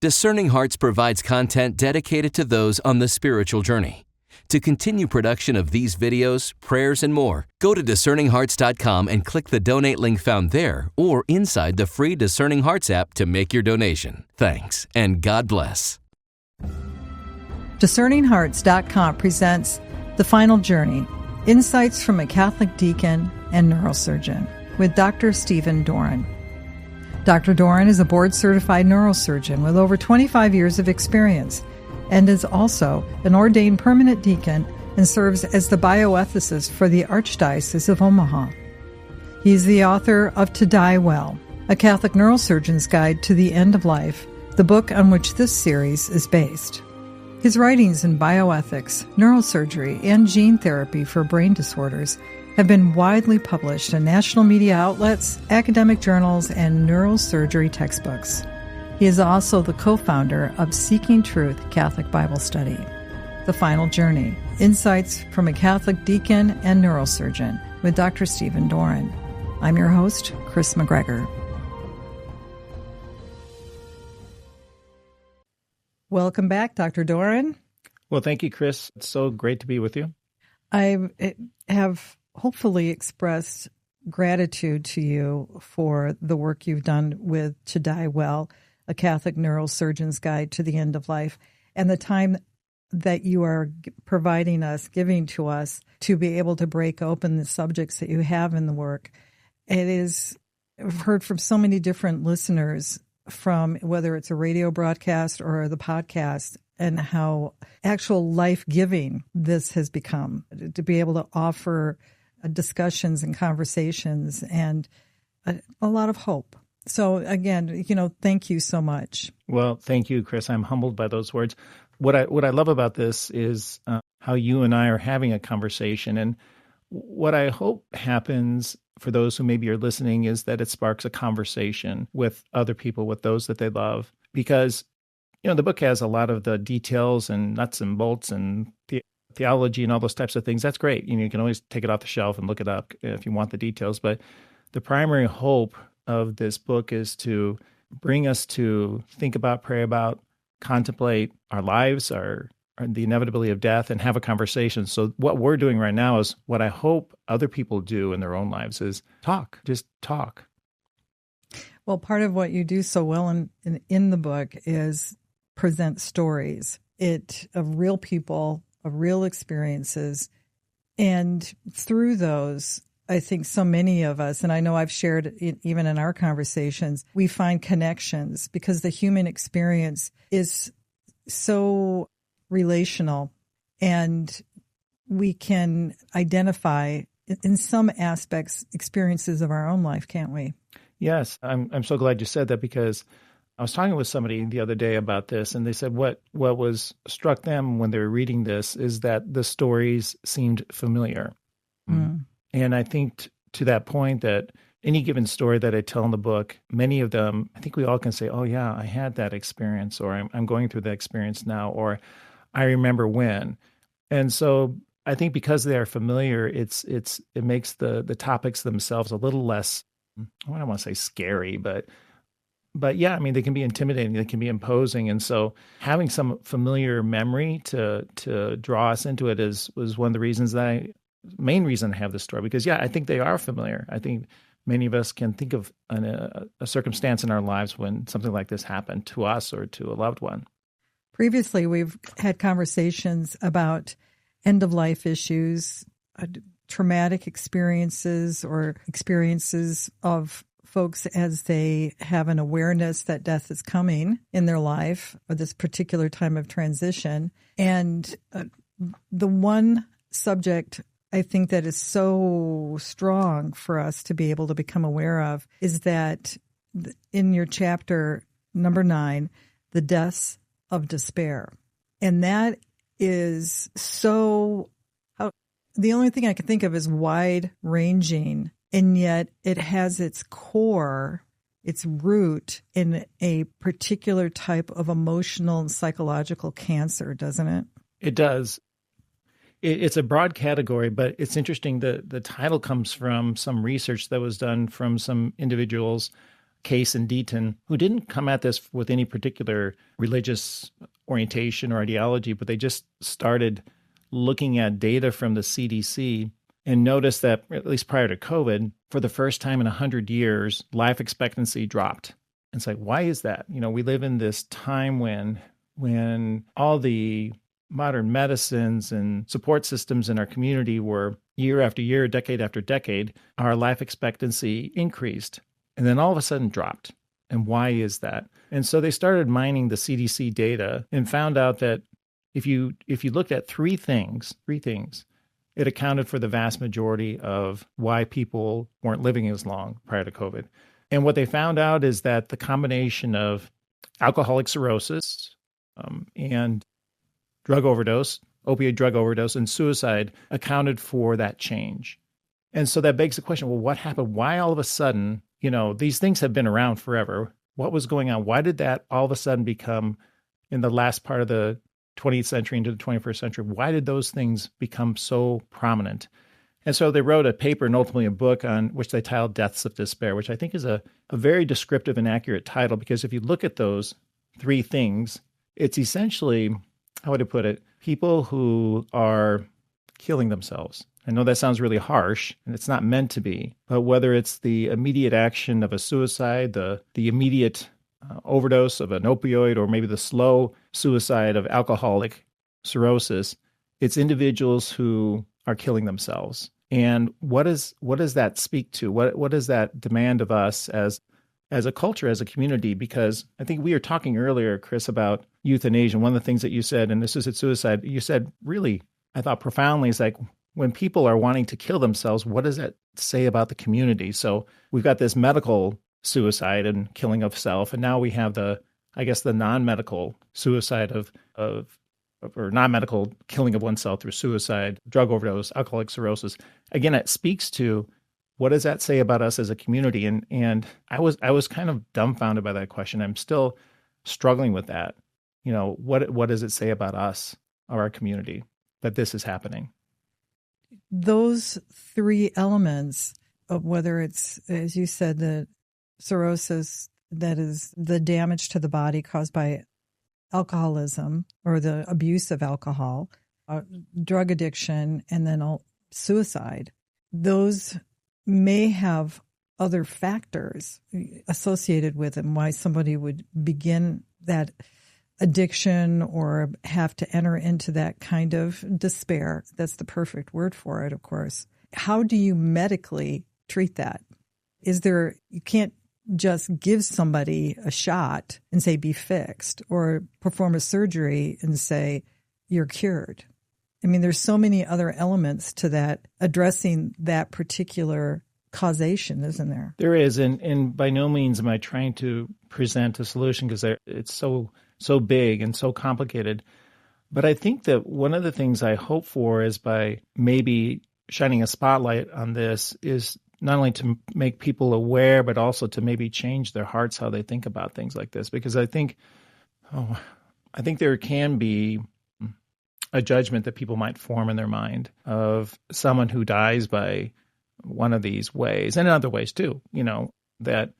Discerning Hearts provides content dedicated to those on the spiritual journey. To continue production of these videos, prayers, and more, go to discerninghearts.com and click the donate link found there or inside the free Discerning Hearts app to make your donation. Thanks, and God bless. DiscerningHearts.com presents The Final Journey, Insights from a Catholic Deacon and Neurosurgeon with Dr. Stephen Doran. Dr. Doran is a board-certified neurosurgeon with over 25 years of experience and is also an ordained permanent deacon and serves as the bioethicist for the Archdiocese of Omaha. He is the author of To Die Well, a Catholic Neurosurgeon's Guide to the End of Life, the book on which this series is based. His writings in bioethics, neurosurgery, and gene therapy for brain disorders have been widely published in national media outlets, academic journals, and neurosurgery textbooks. He is also the co-founder of Seeking Truth Catholic Bible Study. The Final Journey, Insights from a Catholic Deacon and Neurosurgeon with Dr. Stephen Doran. I'm your host, 𝗕cie McGregor. Welcome back, Dr. Doran. Well, thank you, Kris. It's so great to be with you. I have hopefully expressed gratitude to you for the work you've done with To Die Well, a Catholic Neurosurgeon's Guide to the End of Life, and the time that you are giving to us to be able to break open the subjects that you have in the work. I've heard from so many different listeners, from whether it's a radio broadcast or the podcast, and how actual life-giving this has become, to be able to offer discussions and conversations and a lot of hope. So again, thank you so much. Well, thank you, Kris. I'm humbled by those words. What I love about this is how you and I are having a conversation. And what I hope happens for those who maybe are listening is that it sparks a conversation with other people, with those that they love. Because, the book has a lot of the details and nuts and bolts and theology and all those types of things. That's great. You can always take it off the shelf and look it up if you want the details. But the primary hope of this book is to bring us to think about, pray about, contemplate our lives, the inevitability of death, and have a conversation. So what we're doing right now is what I hope other people do in their own lives is talk, just talk. Well, part of what you do so well in the book is present stories of real people, of real experiences. And through those, I think so many of us, and I know I've shared it even in our conversations, we find connections because the human experience is so relational, and we can identify in some aspects experiences of our own life, can't we? Yes, I'm so glad you said that, because I was talking with somebody the other day about this, and they said what was struck them when they were reading this is that the stories seemed familiar. Mm. And I think to that point that any given story that I tell in the book, many of them, I think we all can say, oh yeah, I had that experience, or I'm going through that experience now, or I remember when. And so I think because they are familiar, it makes the topics themselves a little less, I don't want to say scary, but yeah, they can be intimidating, they can be imposing. And so having some familiar memory to draw us into it was one of the reasons main reason I have this story, because I think they are familiar. I think many of us can think of a circumstance in our lives when something like this happened to us or to a loved one. Previously, we've had conversations about end-of-life issues, traumatic experiences, or experiences of folks as they have an awareness that death is coming in their life, or this particular time of transition. And the one subject I think that is so strong for us to be able to become aware of is that in your chapter number 9, the deaths of despair. And that is so, the only thing I can think of is wide ranging, and yet it has its core, its root in a particular type of emotional and psychological cancer, doesn't it? It does. It's a broad category, but it's interesting. The title comes from some research that was done from some individuals Case and Deaton, who didn't come at this with any particular religious orientation or ideology, but they just started looking at data from the CDC and noticed that, at least prior to COVID, for the first time in 100 years, life expectancy dropped. It's like, why is that? We live in this time when all the modern medicines and support systems in our community were year after year, decade after decade, our life expectancy increased and then all of a sudden dropped. And why is that? And so they started mining the CDC data and found out that if you looked at three things, it accounted for the vast majority of why people weren't living as long prior to COVID. And what they found out is that the combination of alcoholic cirrhosis and drug overdose, opioid drug overdose, and suicide accounted for that change. And so that begs the question, well, what happened? Why all of a sudden, these things have been around forever. What was going on? Why did that all of a sudden become, in the last part of the 20th century into the 21st century, why did those things become so prominent? And so they wrote a paper and ultimately a book on which they titled Deaths of Despair, which I think is a very descriptive and accurate title, because if you look at those three things, it's essentially, how would I put it, people who are killing themselves. I know that sounds really harsh, and it's not meant to be, but whether it's the immediate action of a suicide, the immediate overdose of an opioid, or maybe the slow suicide of alcoholic cirrhosis, it's individuals who are killing themselves. And what does that speak to? What does that demand of us as a culture, as a community? Because I think we were talking earlier, Kris, about euthanasia. One of the things that you said, and this is at suicide, you said really, I thought profoundly, is like, when people are wanting to kill themselves, what does that say about the community? So we've got this medical suicide and killing of self, and now we have the non-medical suicide or non-medical killing of oneself through suicide, drug overdose, alcoholic cirrhosis. Again, it speaks to, what does that say about us as a community? And I was kind of dumbfounded by that question. I'm still struggling with that. What does it say about us or our community that this is happening? Those three elements of, whether it's, as you said, the cirrhosis, that is the damage to the body caused by alcoholism or the abuse of alcohol, drug addiction, and then suicide, those may have other factors associated with them, why somebody would begin that addiction or have to enter into that kind of despair. That's the perfect word for it, of course. How do you medically treat that? You can't just give somebody a shot and say, be fixed, or perform a surgery and say, you're cured. I mean, there's so many other elements to that, addressing that particular causation, isn't there? There is, and by no means am I trying to present a solution, because it's so big and so complicated. But I think that one of the things I hope for is, by maybe shining a spotlight on this, is not only to make people aware, but also to maybe change their hearts, how they think about things like this. Because I think there can be a judgment that people might form in their mind of someone who dies by one of these ways, and in other ways too, that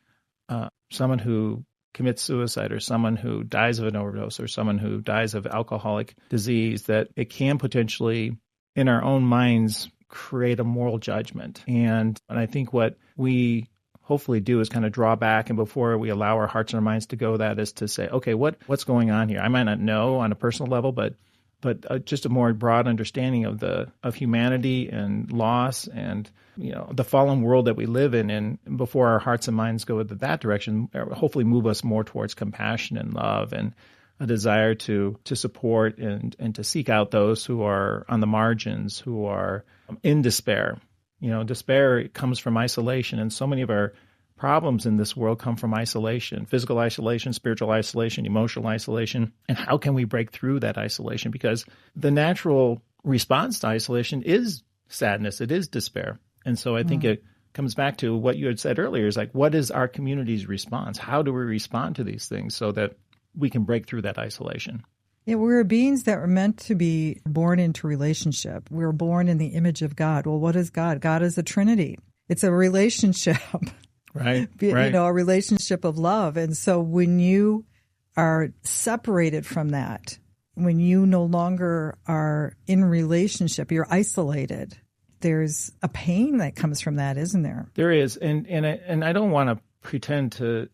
someone who commits suicide, or someone who dies of an overdose, or someone who dies of alcoholic disease, that it can potentially, in our own minds, create a moral judgment. And I think what we hopefully do is kind of draw back, and before we allow our hearts and our minds to go, that is to say, okay, what's going on here? I might not know on a personal level, but just a more broad understanding of humanity and loss and the fallen world that we live in. And before our hearts and minds go into that direction, hopefully move us more towards compassion and love, and a desire to support and to seek out those who are on the margins, who are in despair. Despair comes from isolation, and so many of our problems in this world come from isolation, physical isolation, spiritual isolation, emotional isolation. And how can we break through that isolation? Because the natural response to isolation is sadness, it is despair. And so I think it comes back to what you had said earlier, is like, what is our community's response? How do we respond to these things so that we can break through that isolation? Yeah, we're beings that were meant to be born into relationship. We were born in the image of God. Well, what is God? God is a Trinity. It's a relationship. Right. A relationship of love. And so when you are separated from that, when you no longer are in relationship, you're isolated, there's a pain that comes from that, isn't there? There is. And I don't want to pretend to,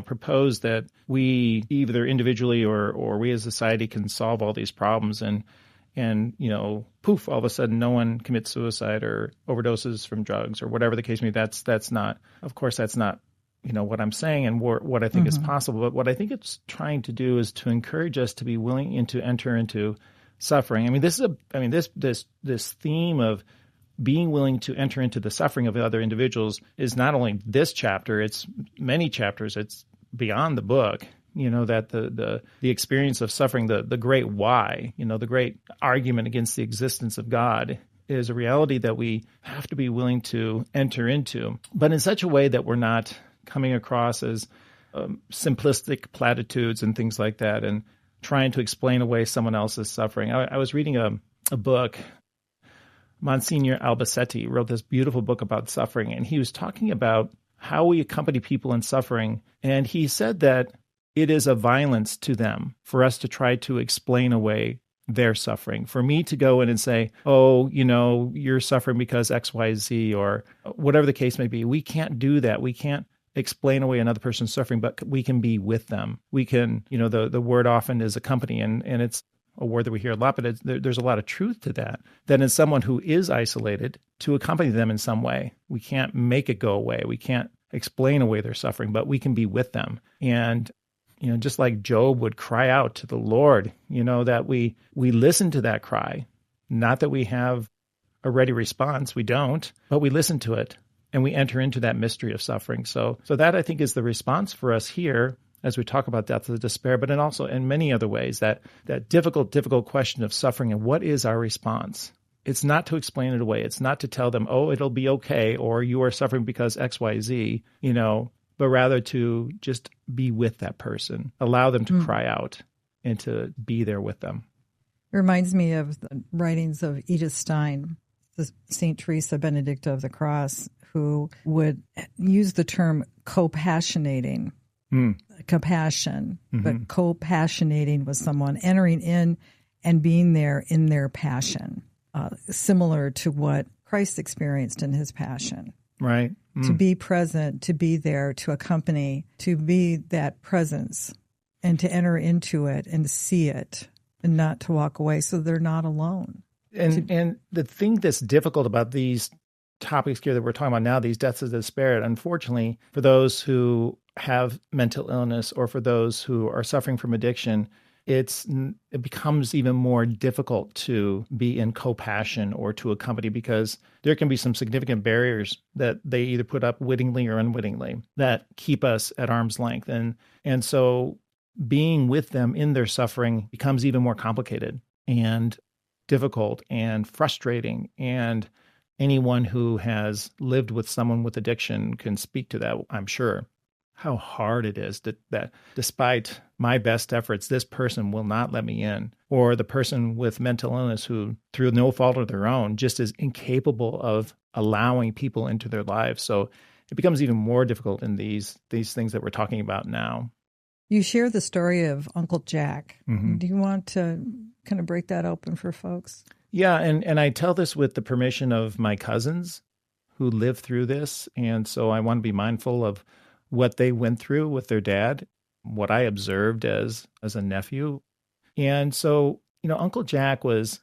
propose that we either individually or we as a society can solve all these problems and poof, all of a sudden no one commits suicide or overdoses from drugs or whatever the case may be. That's not, of course, that's not, what I'm saying and what I think is possible. But what I think it's trying to do is to encourage us to be willing and to enter into suffering. I mean, this theme of being willing to enter into the suffering of other individuals is not only this chapter, it's many chapters. It's beyond the book. That the experience of suffering, the great why, the great argument against the existence of God is a reality that we have to be willing to enter into, but in such a way that we're not coming across as simplistic platitudes and things like that and trying to explain away someone else's suffering. I was reading a book. Monsignor Albacete wrote this beautiful book about suffering, and he was talking about how we accompany people in suffering, and he said that it is a violence to them for us to try to explain away their suffering. For me to go in and say, oh, you're suffering because X, Y, Z, or whatever the case may be, we can't do that. We can't explain away another person's suffering, but we can be with them. We can, the word often is accompany, and it's a word that we hear a lot, but there's a lot of truth to that. That in someone who is isolated, to accompany them in some way. We can't make it go away. We can't explain away their suffering, but we can be with them. And just like Job would cry out to the Lord, that we listen to that cry, not that we have a ready response. We don't, but we listen to it and we enter into that mystery of suffering. So that I think is the response for us here as we talk about death of despair, but then also in many other ways, that difficult question of suffering and what is our response? It's not to explain it away. It's not to tell them, oh, it'll be okay, or you are suffering because X, Y, Z, but rather to just be with that person, allow them to cry out and to be there with them. It reminds me of the writings of Edith Stein, the St. Teresa Benedicta of the Cross, who would use the term co-passionating, compassion, but co-passionating with someone, entering in and being there in their passion, similar to what Christ experienced in his passion. Right. To be present, to be there, to accompany, to be that presence, and to enter into it and see it, and not to walk away, so they're not alone. And the thing that's difficult about these topics here that we're talking about now, these deaths of despair, unfortunately, for those who have mental illness or for those who are suffering from addiction, it becomes even more difficult to be in co-passion or to accompany, because there can be some significant barriers that they either put up wittingly or unwittingly that keep us at arm's length. And so being with them in their suffering becomes even more complicated and difficult and frustrating. And anyone who has lived with someone with addiction can speak to that, I'm sure. How hard it is that despite my best efforts, this person will not let me in. Or the person with mental illness who, through no fault of their own, just is incapable of allowing people into their lives. So it becomes even more difficult in these things that we're talking about now. You share the story of Uncle Jack. Do you want to kind of break that open for folks? Yeah, and I tell this with the permission of my cousins who lived through this. And so I want to be mindful of what they went through with their dad, what I observed as a nephew. And so, Uncle Jack was,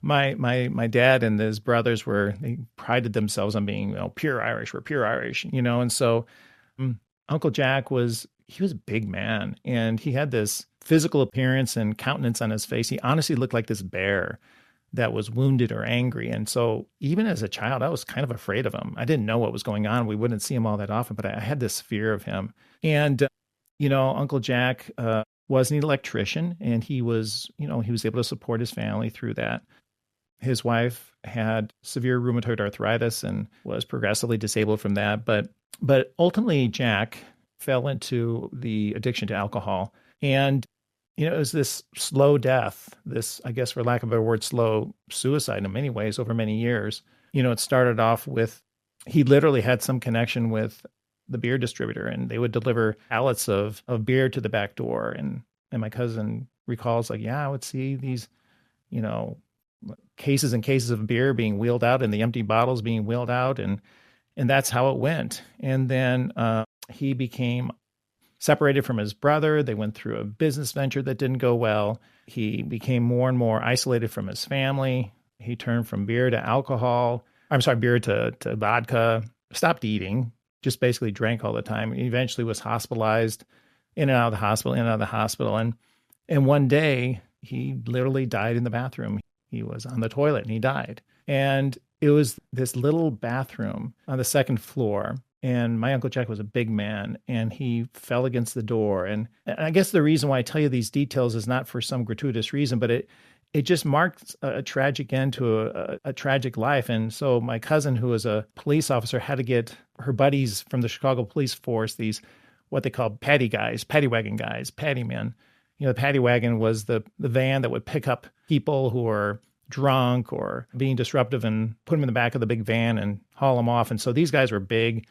my dad and his brothers they prided themselves on being, pure Irish. We're pure Irish, and so Uncle Jack he was a big man, and he had this physical appearance and countenance on his face. He honestly looked like this bear that was wounded or angry. And so even as a child, I was kind of afraid of him. I didn't know what was going on. We wouldn't see him all that often, but I had this fear of him. And, Uncle Jack was an electrician, and he was able to support his family through that. His wife had severe rheumatoid arthritis and was progressively disabled from that. But ultimately, Jack fell into the addiction to alcohol. And it was this slow death, this, I guess, for lack of a better word, slow suicide in many ways over many years. It started off with, he literally had some connection with the beer distributor, and they would deliver pallets of beer to the back door. And my cousin recalls, like, yeah, I would see these, cases and cases of beer being wheeled out and the empty bottles being wheeled out. And that's how it went. And then he became separated from his brother. They went through a business venture that didn't go well. He became more and more isolated from his family. He turned from beer to beer to vodka, stopped eating, just basically drank all the time. He eventually was hospitalized, in and out of the hospital. And one day he literally died in the bathroom. He was on the toilet and he died. And it was this little bathroom on the second floor. And my Uncle Jack was a big man, and he fell against the door. And I guess the reason why I tell you these details is not for some gratuitous reason, but it just marked a tragic end to a tragic life. And so my cousin, who was a police officer, had to get her buddies from the Chicago police force, these what they call paddy wagon guys, paddy men. The paddy wagon was the van that would pick up people who were drunk or being disruptive and put them in the back of the big van and haul them off. And so these guys were big,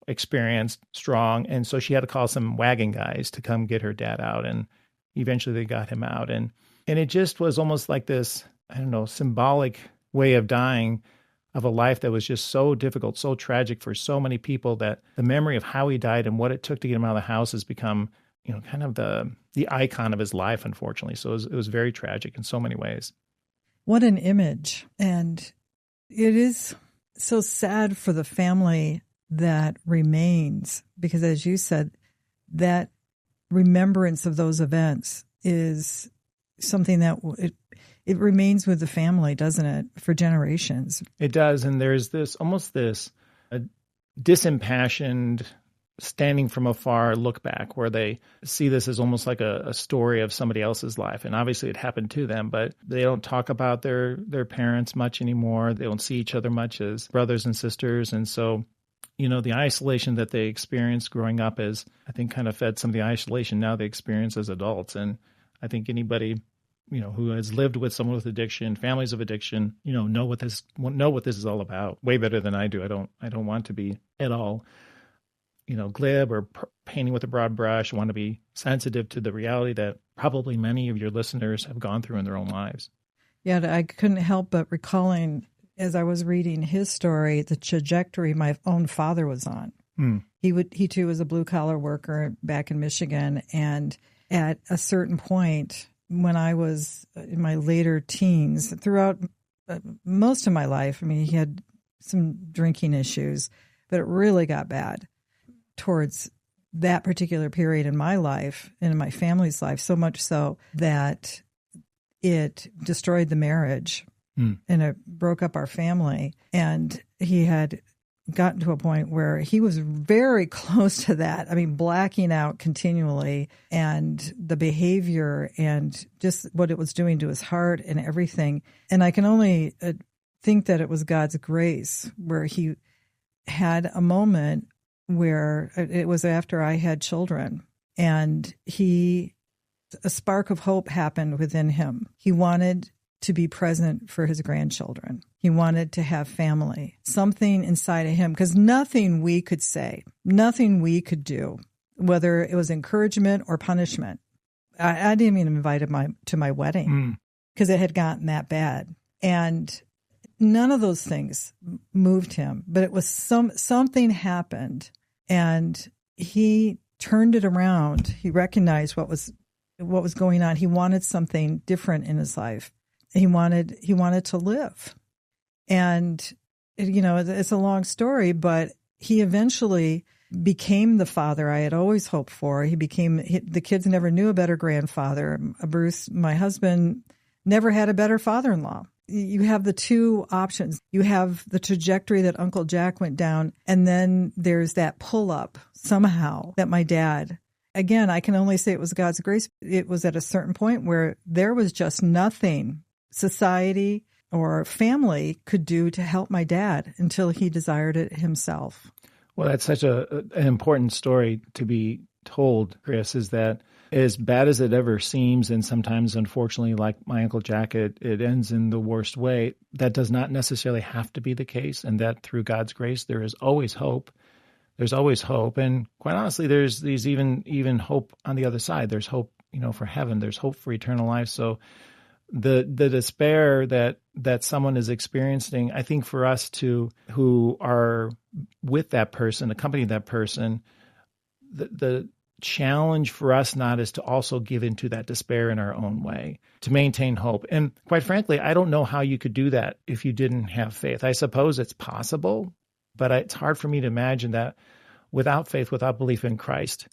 experienced, strong. And so she had to call some wagon guys to come get her dad out. And eventually they got him out. And it just was almost like this, symbolic way of dying of a life that was just so difficult, so tragic for so many people, that the memory of how he died and what it took to get him out of the house has become, kind of the icon of his life, unfortunately. So it was very tragic in so many ways. What an image. And it is so sad for the family that remains, because as you said, that remembrance of those events is something that it remains with the family, doesn't it, for generations? It does. And there's this disimpassioned, standing from afar look back, where they see this as almost like a story of somebody else's life. And obviously it happened to them, but they don't talk about their parents much anymore. They don't see each other much as brothers and sisters. And so, the isolation that they experienced growing up is, I think, kind of fed some of the isolation now they experience as adults. And I think anybody, who has lived with someone with addiction, families of addiction, know what this is all about way better than I do. I don't want to be at all, glib or painting with a broad brush. I want to be sensitive to the reality that probably many of your listeners have gone through in their own lives. Yeah, I couldn't help but recalling, as I was reading his story, the trajectory my own father was on. He too was a blue-collar worker back in Michigan. And at a certain point, when I was in my later teens, throughout most of my life, he had some drinking issues, but it really got bad towards that particular period in my life and in my family's life, so much so that it destroyed the marriage and it broke up our family. And he had gotten to a point where he was very close to that. Blacking out continually, and the behavior and just what it was doing to his heart and everything. And I can only think that it was God's grace, where he had a moment where it was after I had children, and a spark of hope happened within him. He wanted to be present for his grandchildren. He wanted to have family, something inside of him, because nothing we could say, nothing we could do, whether it was encouragement or punishment. I didn't even invite him to my wedding because it had gotten that bad. And none of those things moved him, but it was something happened, and he turned it around. He recognized what was going on. He wanted something different in his life. He wanted to live. And, it's a long story, but he eventually became the father I had always hoped for. The kids never knew a better grandfather. Bruce, my husband, never had a better father-in-law. You have the two options. You have the trajectory that Uncle Jack went down, and then there's that pull-up somehow that my dad, again, I can only say it was God's grace. It was at a certain point where there was just nothing society or family could do to help my dad until he desired it himself. Well, that's such an important story to be told, Kris, is that as bad as it ever seems, and sometimes, unfortunately, like my Uncle Jack, it ends in the worst way, that does not necessarily have to be the case, and that through God's grace, there is always hope. there's always hope. And quite honestly, there's even hope on the other side. There's hope, for heaven. There's hope for eternal life. So the despair that someone is experiencing, I think for us who are with that person, accompany that person, the challenge for us not is to also give into that despair in our own way, to maintain hope. And quite frankly, I don't know how you could do that if you didn't have faith. I suppose it's possible, but it's hard for me to imagine that without faith, without belief in Christ,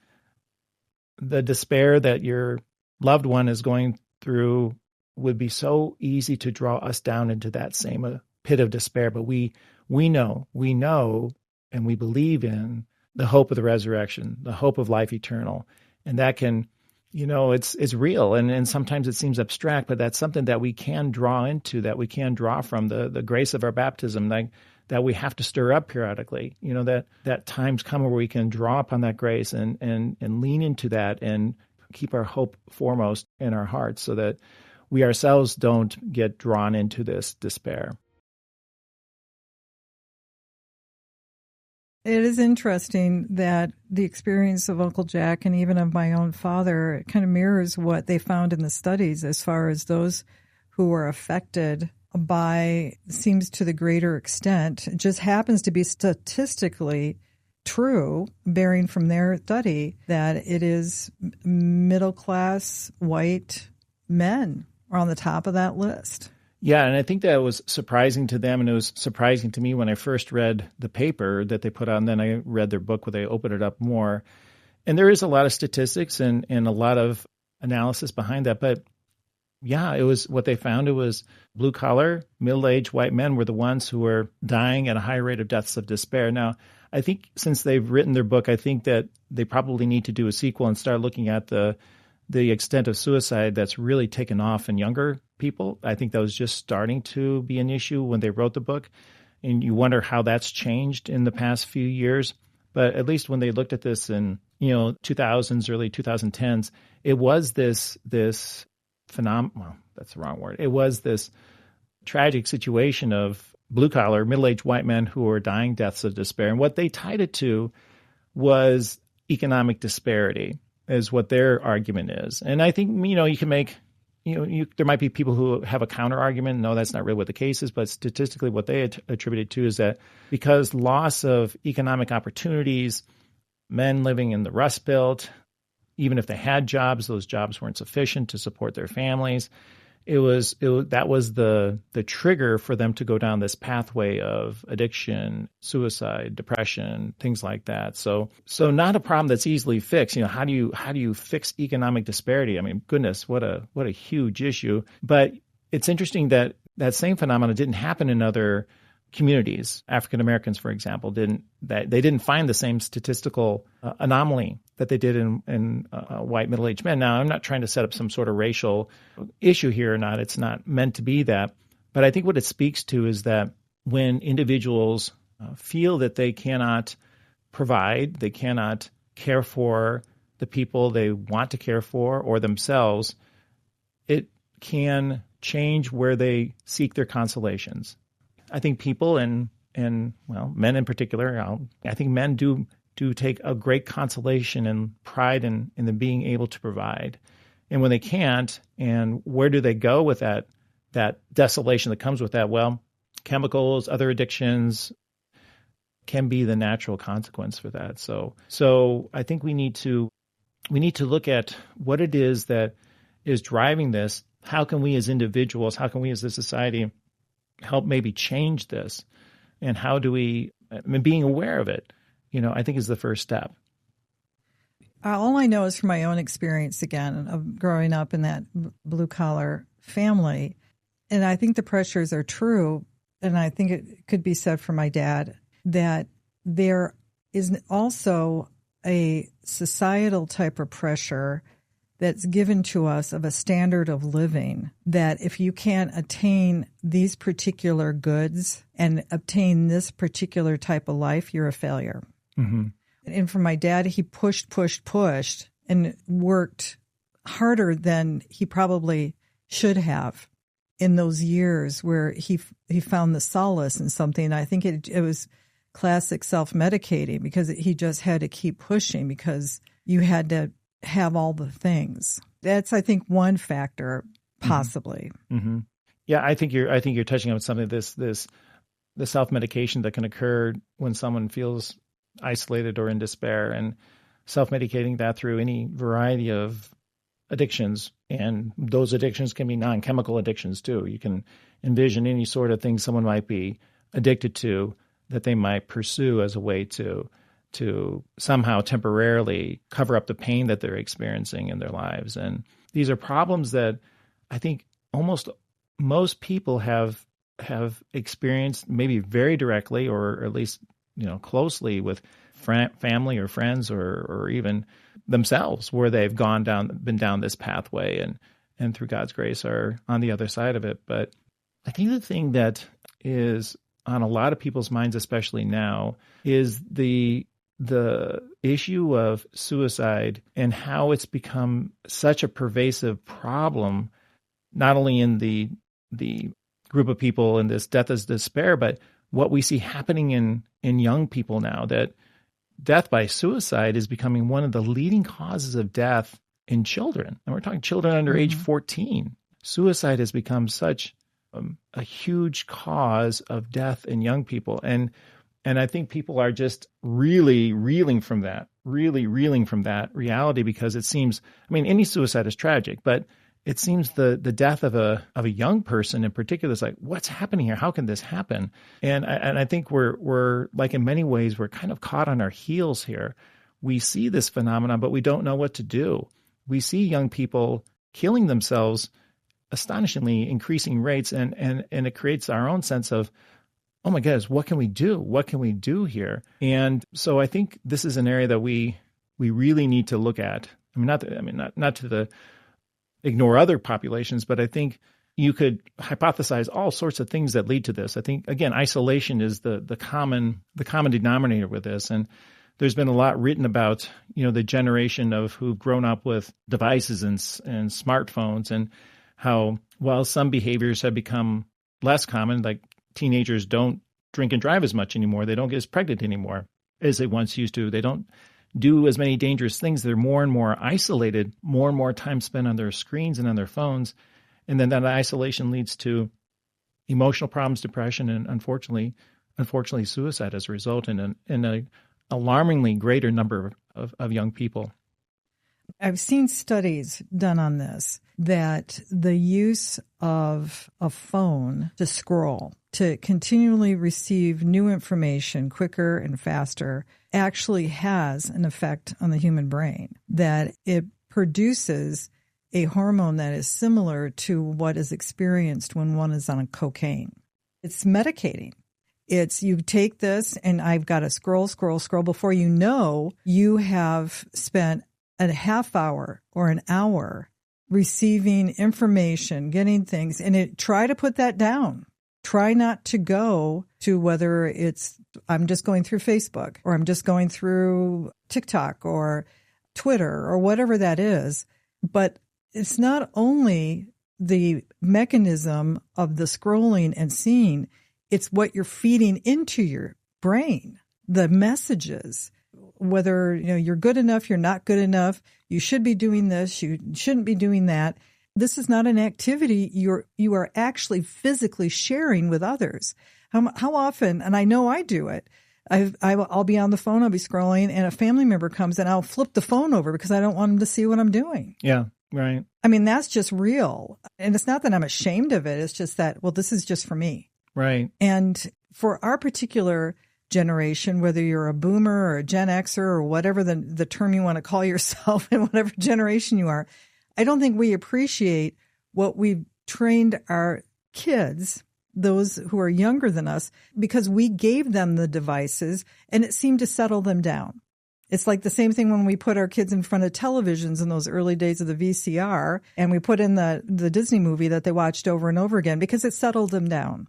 the despair that your loved one is going through would be so easy to draw us down into that same pit of despair. But we know, and we believe in the hope of the resurrection, the hope of life eternal. And that can, it's real. And sometimes it seems abstract, but that's something that we can draw into, that we can draw from the grace of our baptism, that we have to stir up periodically, that times come where we can draw upon that grace and lean into that and keep our hope foremost in our hearts so that we ourselves don't get drawn into this despair. It is interesting that the experience of Uncle Jack and even of my own father kind of mirrors what they found in the studies as far as those who were affected by, seems to the greater extent, it just happens to be statistically true, bearing from their study, that it is middle-class white men are on the top of that list. Yeah, and I think that was surprising to them, and it was surprising to me when I first read the paper that they put out, and then I read their book where they opened it up more. And there is a lot of statistics and a lot of analysis behind that, but yeah, it was what they found. It was blue-collar, middle-aged white men were the ones who were dying at a high rate of deaths of despair. Now, I think since they've written their book, I think that they probably need to do a sequel and start looking at the extent of suicide that's really taken off in younger people. I think that was just starting to be an issue when they wrote the book. And you wonder how that's changed in the past few years. But at least when they looked at this in, 2000s, early 2010s, it was this phenomenon. Well, that's the wrong word. It was this tragic situation of blue-collar, middle-aged white men who were dying deaths of despair. And what they tied it to was economic disparity, is what their argument is. And I think, you can make, there might be people who have a counter argument. No, that's not really what the case is. But statistically, what they attribute it to is that because loss of economic opportunities, men living in the Rust Belt, even if they had jobs, those jobs weren't sufficient to support their families. That was the trigger for them to go down this pathway of addiction, suicide, depression, things like that. So not a problem that's easily fixed. How do you fix economic disparity? I mean, goodness, what a huge issue. But it's interesting that same phenomenon didn't happen in other communities. African Americans, for example, they didn't find the same statistical anomaly that they did in white middle-aged men. Now, I'm not trying to set up some sort of racial issue here or not. It's not meant to be that. But I think what it speaks to is that when individuals feel that they cannot provide, they cannot care for the people they want to care for or themselves, it can change where they seek their consolations. I think people and men in particular, I think men do take a great consolation and pride in them being able to provide. And when they can't, and where do they go with that desolation that comes with that? Well, chemicals, other addictions can be the natural consequence for that. So I think we need to look at what it is that is driving this. How can we as individuals, how can we as a society help maybe change this? And how do we, being aware of it, I think is the first step. All I know is from my own experience, again, of growing up in that blue-collar family, and I think the pressures are true, and I think it could be said for my dad, that there is also a societal type of pressure that's given to us of a standard of living, that if you can't attain these particular goods and obtain this particular type of life, you're a failure. Mm-hmm. And for my dad, he pushed and worked harder than he probably should have in those years where he found the solace in something. I think it was classic self-medicating because he just had to keep pushing because you had to have all the things. That's, I think, one factor, possibly. Mm-hmm. Yeah, I think you're touching on something. The self-medication that can occur when someone feels isolated or in despair, and self-medicating that through any variety of addictions. And those addictions can be non-chemical addictions too. You can envision any sort of thing someone might be addicted to that they might pursue as a way to somehow temporarily cover up the pain that they're experiencing in their lives. And these are problems that I think almost most people have experienced, maybe very directly or at least closely with family or friends or even themselves, where they've been down this pathway and through God's grace are on the other side of it. But I think the thing that is on a lot of people's minds, especially now, is the issue of suicide and how it's become such a pervasive problem, not only in the group of people in this death as despair, but what we see happening in young people now, that death by suicide is becoming one of the leading causes of death in children. And we're talking children under age 14. Suicide has become such a huge cause of death in young people. And I think people are just really reeling from that reality, because it seems, any suicide is tragic, but it seems the death of a young person in particular is like, what's happening here? How can this happen? And I think we're like, in many ways, we're kind of caught on our heels here. We see this phenomenon, but we don't know what to do. We see young people killing themselves, astonishingly increasing rates, and it creates our own sense of, oh my goodness, what can we do? What can we do here? And so I think this is an area that we really need to look at. Not to ignore other populations, but I think you could hypothesize all sorts of things that lead to this. I think, again, isolation is the common denominator with this. And there's been a lot written about, the generation of who've grown up with devices and smartphones, and how, while some behaviors have become less common, like teenagers don't drink and drive as much anymore. They don't get as pregnant anymore as they once used to. They don't do as many dangerous things. They're more and more isolated, more and more time spent on their screens and on their phones. And then that isolation leads to emotional problems, depression, and unfortunately suicide as a result in an alarmingly greater number of young people. I've seen studies done on this, that the use of a phone to scroll, to continually receive new information quicker and faster, actually has an effect on the human brain, that it produces a hormone that is similar to what is experienced when one is on cocaine. It's medicating. It's, you take this and I've got to scroll. Before you know, you have spent a half hour or an hour receiving information, getting things, and try to put that down. Try not to go to whether it's, I'm just going through Facebook, or I'm just going through TikTok or Twitter or whatever that is. But it's not only the mechanism of the scrolling and seeing, it's what you're feeding into your brain, the messages. Whether you're good enough, you're not good enough, you should be doing this, you shouldn't be doing that. This is not an activity you are actually physically sharing with others. How often, and I know I do it, I'll be on the phone, I'll be scrolling, and a family member comes and I'll flip the phone over because I don't want them to see what I'm doing. Yeah, right. That's just real. And it's not that I'm ashamed of it. It's just that, well, this is just for me. Right. And for our particular generation, whether you're a boomer or a Gen Xer or whatever the term you want to call yourself in whatever generation you are, I don't think we appreciate what we've trained our kids, those who are younger than us, because we gave them the devices and it seemed to settle them down. It's like the same thing when we put our kids in front of televisions in those early days of the VCR, and we put in the Disney movie that they watched over and over again because it settled them down.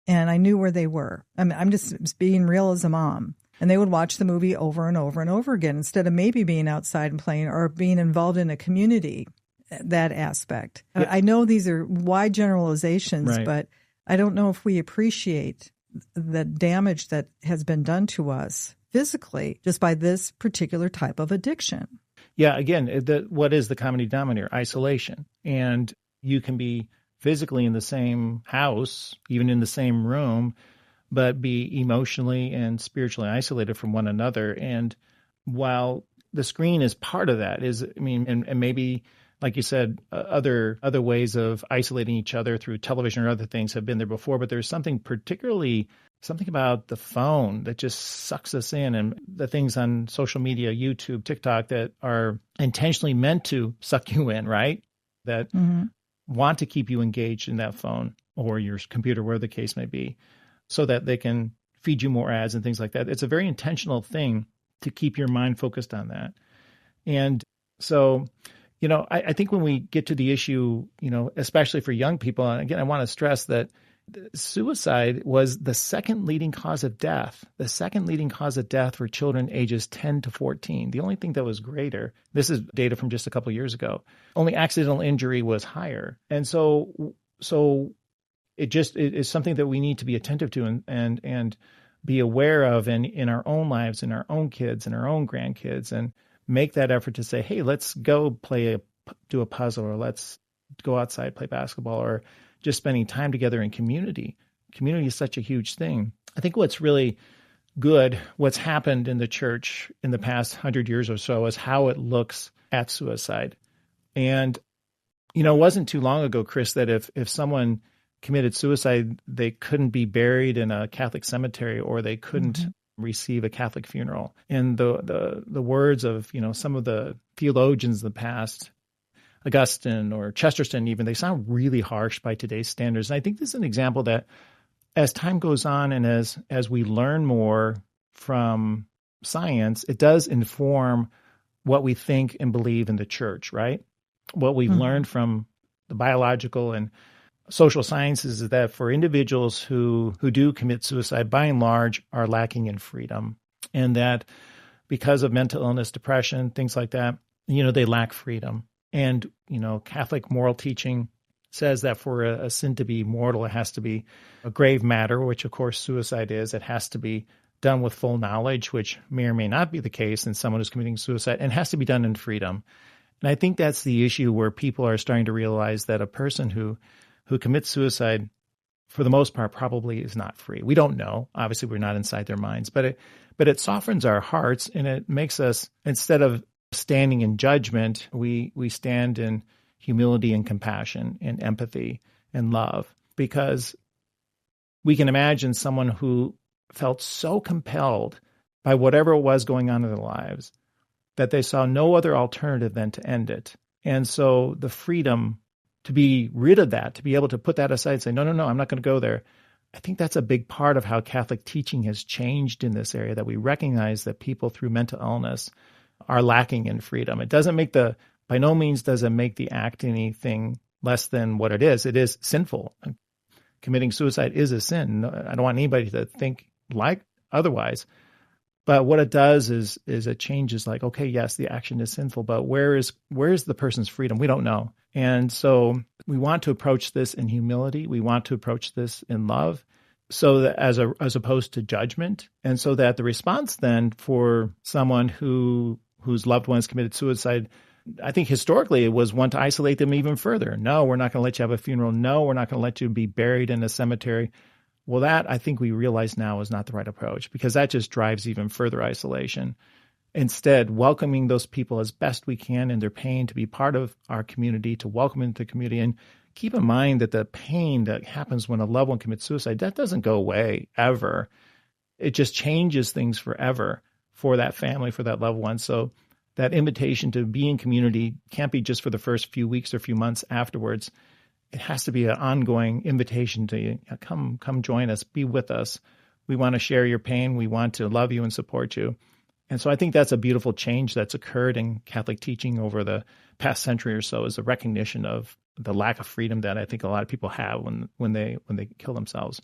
And I knew where they were. I'm just being real as a mom. And they would watch the movie over and over and over again instead of maybe being outside and playing or being involved in a community, that aspect. Yeah. I know these are wide generalizations, right, but I don't know if we appreciate the damage that has been done to us physically just by this particular type of addiction. Yeah, again, what is the common denominator? Isolation. And you can be physically in the same house, even in the same room, but be emotionally and spiritually isolated from one another. And while the screen is part of that, and maybe, like you said, other ways of isolating each other through television or other things have been there before, but there's something about the phone that just sucks us in, and the things on social media, YouTube, TikTok, that are intentionally meant to suck you in, right? That want to keep you engaged in that phone or your computer, where the case may be, so that they can feed you more ads and things like that. It's a very intentional thing to keep your mind focused on that. And so, I think when we get to the issue, especially for young people, and again, I want to stress that suicide was the second leading cause of death for children ages 10 to 14. The only thing that was greater, this is data from just a couple of years ago, only accidental injury was higher. And so it is something that we need to be attentive to and be aware of in our own lives, in our own kids, and our own grandkids, and make that effort to say, hey, let's go do a puzzle, or let's go outside, play basketball, or just spending time together in community. Community is such a huge thing. I think what's really good, what's happened in the church in the past 100 years or so, is how it looks at suicide. And, it wasn't too long ago, Kris, that if someone committed suicide, they couldn't be buried in a Catholic cemetery, or they couldn't receive a Catholic funeral. And the words of, some of the theologians in the past, Augustine or Chesterton even, they sound really harsh by today's standards. And I think this is an example that as time goes on and as we learn more from science, it does inform what we think and believe in the church, right? What we've learned from the biological and social sciences is that for individuals who do commit suicide, by and large, are lacking in freedom. And that because of mental illness, depression, things like that, they lack freedom. And, Catholic moral teaching says that for a sin to be mortal, it has to be a grave matter, which of course suicide is. It has to be done with full knowledge, which may or may not be the case in someone who's committing suicide, and has to be done in freedom. And I think that's the issue, where people are starting to realize that a person who commits suicide, for the most part, probably is not free. We don't know. Obviously, we're not inside their minds, but it softens our hearts, and it makes us, instead of standing in judgment, we stand in humility and compassion and empathy and love, because we can imagine someone who felt so compelled by whatever was going on in their lives that they saw no other alternative than to end it. And so the freedom to be rid of that, to be able to put that aside and say, no, I'm not going to go there. I think that's a big part of how Catholic teaching has changed in this area, that we recognize that people through mental illness are lacking in freedom. It doesn't make by no means does it make the act anything less than what it is. It is sinful. Committing suicide is a sin. I don't want anybody to think like otherwise. But what it does is it changes, like, okay, yes, the action is sinful, but where is the person's freedom? We don't know. And so we want to approach this in humility. We want to approach this in love, so that as opposed to judgment. And so that the response then for someone whose loved ones committed suicide, I think historically it was one to isolate them even further. No, we're not going to let you have a funeral. No, we're not going to let you be buried in a cemetery. Well, that I think we realize now is not the right approach, because that just drives even further isolation. Instead, welcoming those people as best we can in their pain, to be part of our community, to welcome them into the community. And keep in mind that the pain that happens when a loved one commits suicide, that doesn't go away ever. It just changes things forever for that family, for that loved one. So that invitation to be in community can't be just for the first few weeks or few months afterwards. It has to be an ongoing invitation to come join us, be with us. We want to share your pain. We want to love you and support you. And so I think that's a beautiful change that's occurred in Catholic teaching over the past century or so, is a recognition of the lack of freedom that I think a lot of people have when they kill themselves.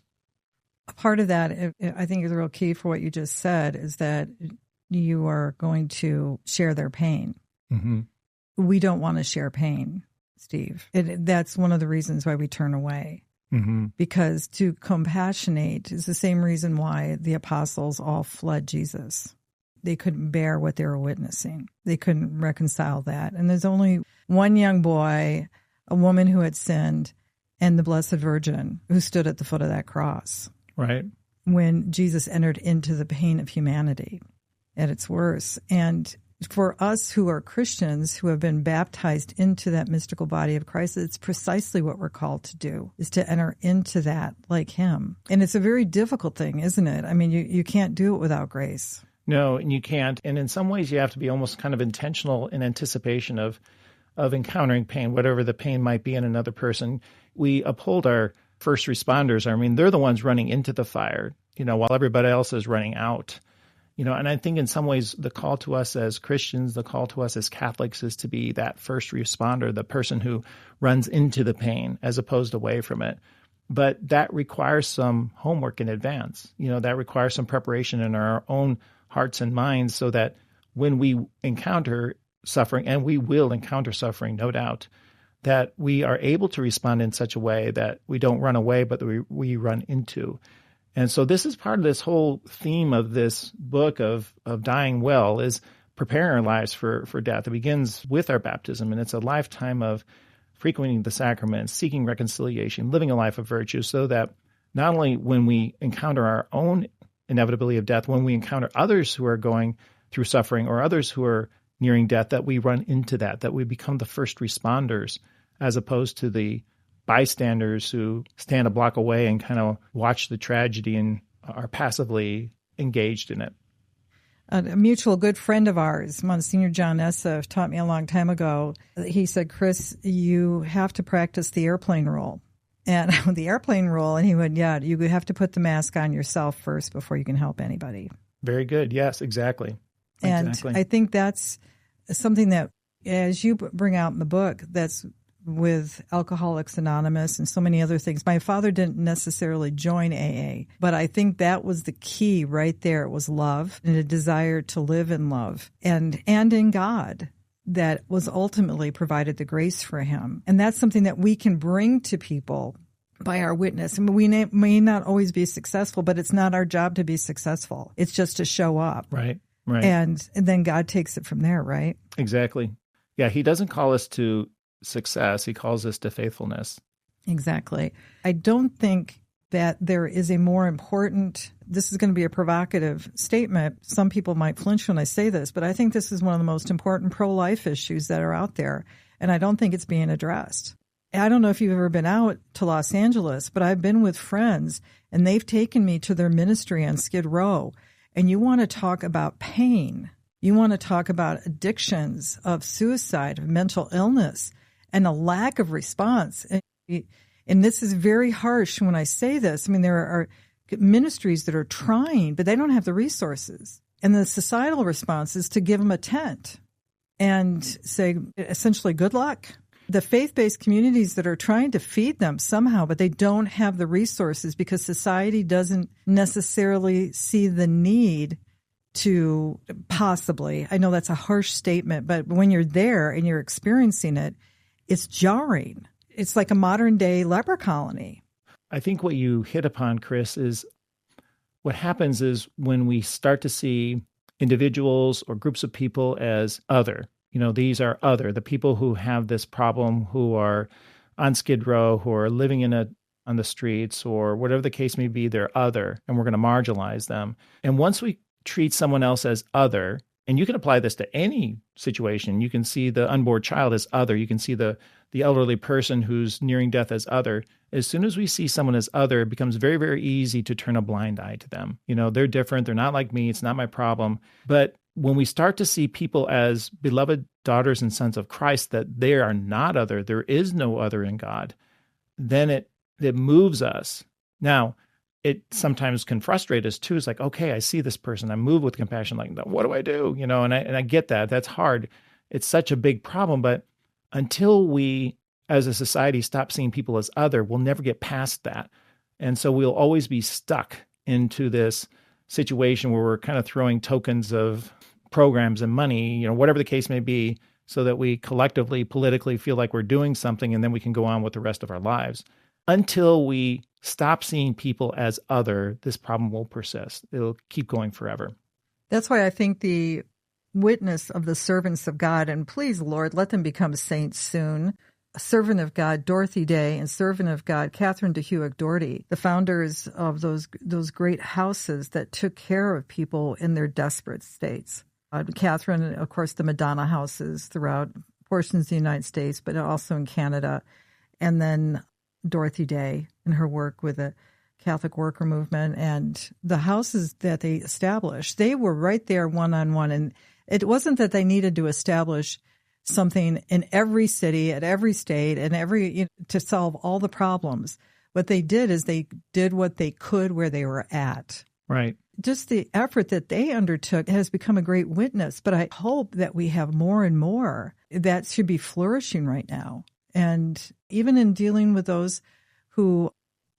A part of that, I think, is a real key for what you just said, is that you are going to share their pain. Mm-hmm. We don't want to share pain, Steve. That's one of the reasons why we turn away. Because to compassionate is the same reason why the apostles all fled Jesus. They couldn't bear what they were witnessing. They couldn't reconcile that. And there's only one young boy, a woman who had sinned, and the Blessed Virgin who stood at the foot of that cross. Right. When Jesus entered into the pain of humanity at its worst. And for us who are Christians who have been baptized into that mystical body of Christ, it's precisely what we're called to do, is to enter into that like him. And it's a very difficult thing, isn't it? I mean, you can't do it without grace. No, and you can't. And in some ways, you have to be almost kind of intentional in anticipation of encountering pain, whatever the pain might be in another person. We uphold our first responders. I mean, they're the ones running into the fire, while everybody else is running out. And I think in some ways the call to us as Christians, the call to us as Catholics is to be that first responder, the person who runs into the pain as opposed away from it. But that requires some homework in advance. That requires some preparation in our own hearts and minds so that when we encounter suffering, and we will encounter suffering, no doubt, that we are able to respond in such a way that we don't run away, but we run into. And so this is part of this whole theme of this book of dying well, is preparing our lives for death. It begins with our baptism, and it's a lifetime of frequenting the sacraments, seeking reconciliation, living a life of virtue, so that not only when we encounter our own inevitability of death, when we encounter others who are going through suffering or others who are nearing death, that we run into that we become the first responders as opposed to the bystanders who stand a block away and kind of watch the tragedy and are passively engaged in it. A mutual good friend of ours, Monsignor John Essa, taught me a long time ago. He said, Kris, you have to practice the airplane rule. And the airplane rule, and he went, yeah, you have to put the mask on yourself first before you can help anybody. Very good. Yes, exactly. And I think that's something that, as you bring out in the book, that's with Alcoholics Anonymous and so many other things. My father didn't necessarily join AA, but I think that was the key right there. It was love and a desire to live in love and in God that was ultimately provided the grace for him. And that's something that we can bring to people by our witness. I mean, we may not always be successful, but it's not our job to be successful. It's just to show up. Right. And then God takes it from there, right? Exactly. Yeah, he doesn't call us to success. He calls us to faithfulness. Exactly. I don't think that there is a more important, this is going to be a provocative statement. Some people might flinch when I say this, but I think this is one of the most important pro-life issues that are out there, and I don't think it's being addressed. I don't know if you've ever been out to Los Angeles, but I've been with friends, and they've taken me to their ministry on Skid Row, and you want to talk about pain. You want to talk about addictions, of suicide, of mental illness, and a lack of response. And this is very harsh when I say this. I mean, there are ministries that are trying, but they don't have the resources. And the societal response is to give them a tent and say, essentially, good luck. The faith-based communities that are trying to feed them somehow, but they don't have the resources because society doesn't necessarily see the need to possibly, I know that's a harsh statement, but when you're there and you're experiencing it, it's jarring. It's like a modern-day leper colony. I think what you hit upon, Kris, is what happens is when we start to see individuals or groups of people as other, these are other, the people who have this problem, who are on Skid Row, who are living on the streets, or whatever the case may be, they're other, and we're going to marginalize them. And once we treat someone else as other, and you can apply this to any situation. You can see the unborn child as other. You can see the elderly person who's nearing death as other. As soon as we see someone as other, it becomes very, very easy to turn a blind eye to them. They're different. They're not like me. It's not my problem. But when we start to see people as beloved daughters and sons of Christ, that they are not other, there is no other in God, then it moves us. Now, it sometimes can frustrate us too. It's like, okay, I see this person. I move with compassion. Like, what do I do? And I get that. That's hard. It's such a big problem. But until we, as a society, stop seeing people as other, we'll never get past that. And so we'll always be stuck into this situation where we're kind of throwing tokens of programs and money, whatever the case may be, so that we collectively, politically feel like we're doing something, and then we can go on with the rest of our lives. until we stop seeing people as other, this problem will persist. It'll keep going forever. That's why I think the witness of the servants of God, and please, Lord, let them become saints soon. A servant of God, Dorothy Day, and servant of God, Catherine de Hewitt Doherty, the founders of those great houses that took care of people in their desperate states. Catherine, of course, the Madonna houses throughout portions of the United States, but also in Canada. And then Dorothy Day and her work with the Catholic worker movement and the houses that they established, they were right there one-on-one. And it wasn't that they needed to establish something in every city, at every state, and to solve all the problems. What they did is they did what they could where they were at. Right. Just the effort that they undertook has become a great witness. But I hope that we have more and more that should be flourishing right now. And even in dealing with those who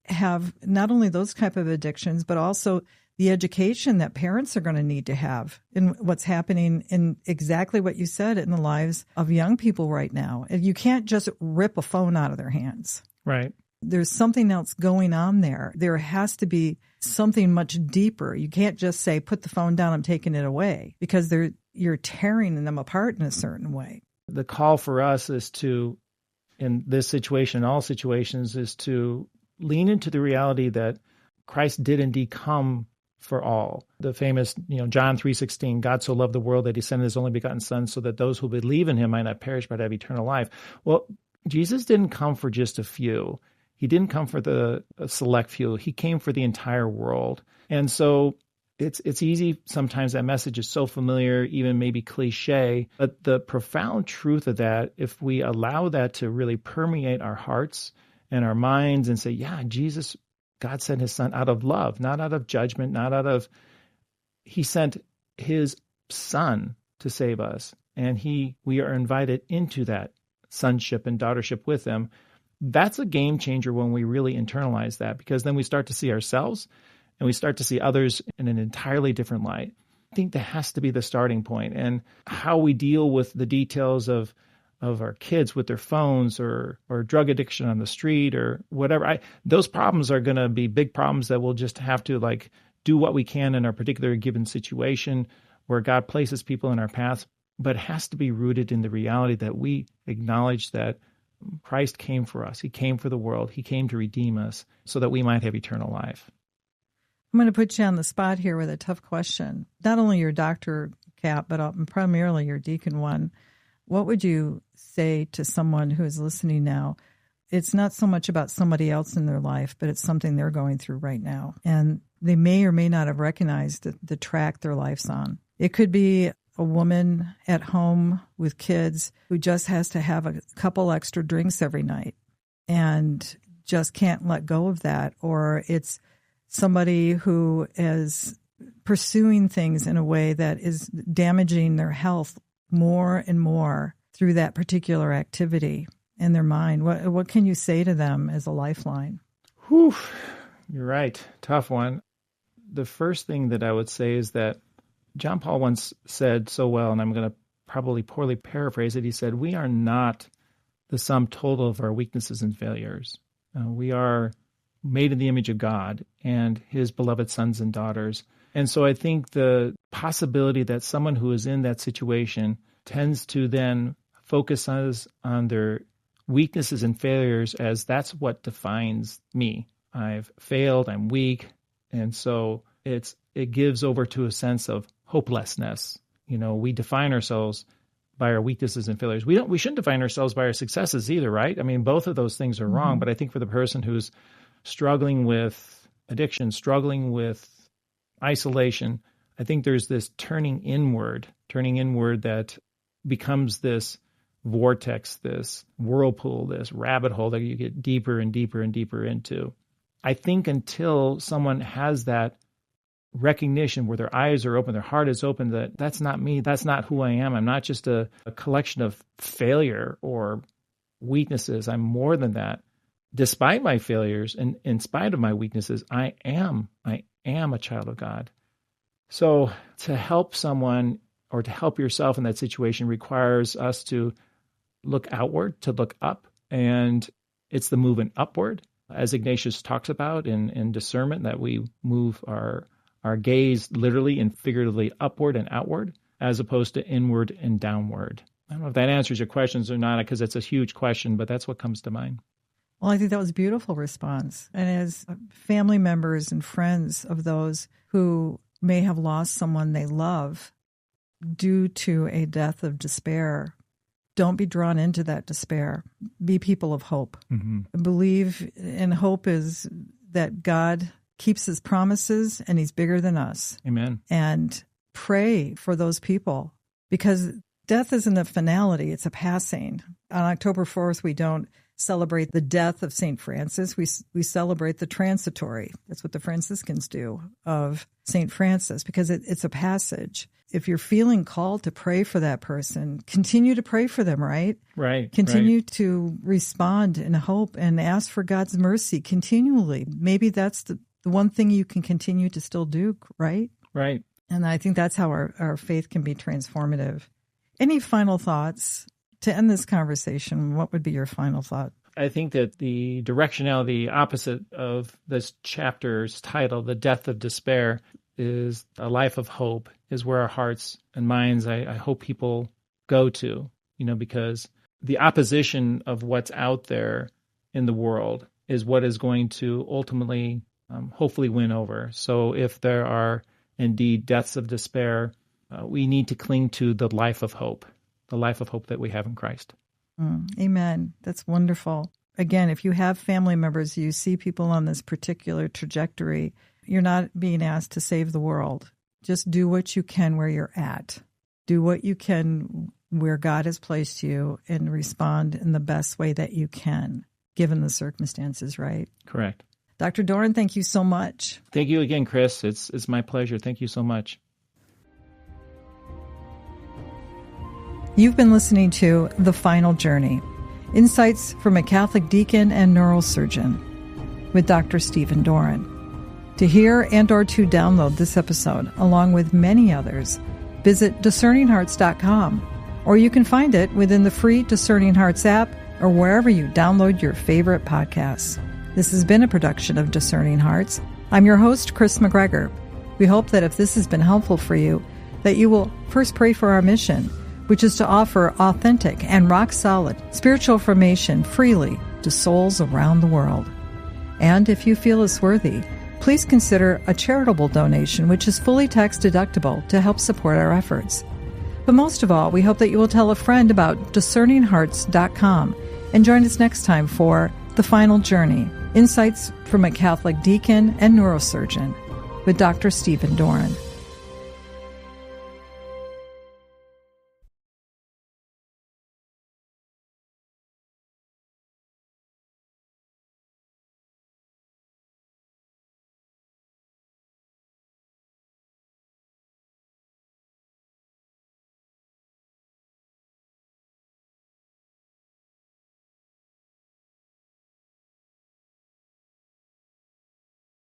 have not only those type of addictions, but also the education that parents are going to need to have in what's happening in exactly what you said in the lives of young people right now. You can't just rip a phone out of their hands. Right. There's something else going on there. There has to be something much deeper. You can't just say, put the phone down, I'm taking it away, because you're tearing them apart in a certain way. The call for us is to, in this situation, all situations, is to lean into the reality that Christ did indeed come for all. The famous, John 3:16, God so loved the world that he sent his only begotten son so that those who believe in him might not perish but have eternal life. Well, Jesus didn't come for just a few. He didn't come for the select few. He came for the entire world. And so it's easy sometimes, that message is so familiar, even maybe cliche, but the profound truth of that, if we allow that to really permeate our hearts and our minds and say, yeah, God sent his son out of love, not out of judgment, he sent his son to save us. And we are invited into that sonship and daughtership with him. That's a game changer when we really internalize that, because then we start to see ourselves and we start to see others in an entirely different light. I think that has to be the starting point. And how we deal with the details of our kids with their phones or drug addiction on the street or whatever, those problems are going to be big problems that we'll just have to do what we can in our particular given situation where God places people in our path. But it has to be rooted in the reality that we acknowledge that Christ came for us. He came for the world. He came to redeem us so that we might have eternal life. I'm going to put you on the spot here with a tough question. Not only your Dr. Cap, but primarily your Deacon One. What would you say to someone who is listening now? It's not so much about somebody else in their life, but it's something they're going through right now. And they may or may not have recognized the track their life's on. It could be a woman at home with kids who just has to have a couple extra drinks every night and just can't let go of that. Or it's somebody who is pursuing things in a way that is damaging their health more and more through that particular activity in their mind. What can you say to them as a lifeline? Whew, you're right. Tough one. The first thing that I would say is that John Paul once said so well, and I'm going to probably poorly paraphrase it. He said, we are not the sum total of our weaknesses and failures. We are made in the image of God and his beloved sons and daughters. And so I think the possibility that someone who is in that situation tends to then focus on their weaknesses and failures as that's what defines me. I've failed, I'm weak. And so it gives over to a sense of hopelessness. We define ourselves by our weaknesses and failures. We shouldn't define ourselves by our successes either, right? I mean, both of those things are wrong. But I think for the person who's struggling with addiction, struggling with isolation, I think there's this turning inward that becomes this vortex, this whirlpool, this rabbit hole that you get deeper and deeper and deeper into. I think until someone has that recognition where their eyes are open, their heart is open, that that's not me, that's not who I am. I'm not just a collection of failure or weaknesses. I'm more than that. Despite my failures and in spite of my weaknesses, I am a child of God. So to help someone or to help yourself in that situation requires us to look outward, to look up, and it's the movement upward as Ignatius talks about in discernment, that we move our gaze literally and figuratively upward and outward, as opposed to inward and downward. I don't know if that answers your questions or not, because it's a huge question, but that's what comes to mind. Well, I think that was a beautiful response. And as family members and friends of those who may have lost someone they love due to a death of despair, don't be drawn into that despair. Be people of hope. Mm-hmm. Believe in hope is that God keeps his promises and he's bigger than us. Amen. And pray for those people, because death isn't a finality, it's a passing. On October 4th, we don't celebrate the death of St. Francis. We celebrate the transitory. That's what the Franciscans do of St. Francis, because it's a passage. If you're feeling called to pray for that person, continue to pray for them, right? Right. Continue to respond in hope and ask for God's mercy continually. Maybe that's the one thing you can continue to still do, right? Right. And I think that's how our faith can be transformative. Any final thoughts to end this conversation? What would be your final thought? I think that the directionality, the opposite of this chapter's title, The Death of Despair, is a life of hope, is where our hearts and minds, I hope people go to, because the opposition of what's out there in the world is what is going to ultimately, hopefully win over. So if there are indeed deaths of despair, we need to cling to the life of hope that we have in Christ. Amen. That's wonderful. Again, if you have family members, you see people on this particular trajectory, you're not being asked to save the world. Just do what you can where you're at. Do what you can where God has placed you and respond in the best way that you can, given the circumstances, right? Correct. Dr. Doran, thank you so much. Thank you again, Kris. It's my pleasure. Thank you so much. You've been listening to The Final Journey, Insights from a Catholic Deacon and Neurosurgeon with Dr. Stephen Doran. To hear and or to download this episode, along with many others, visit dscerninghearts.com, or you can find it within the free Discerning Hearts app or wherever you download your favorite podcasts. This has been a production of Discerning Hearts. I'm your host, Kris McGregor. We hope that if this has been helpful for you, that you will first pray for our mission, which is to offer authentic and rock-solid spiritual formation freely to souls around the world. And if you feel it's worthy, please consider a charitable donation, which is fully tax-deductible, to help support our efforts. But most of all, we hope that you will tell a friend about dscerninghearts.com and join us next time for The Final Journey, Insights from a Catholic Deacon and Neurosurgeon with Dr. Stephen Doran.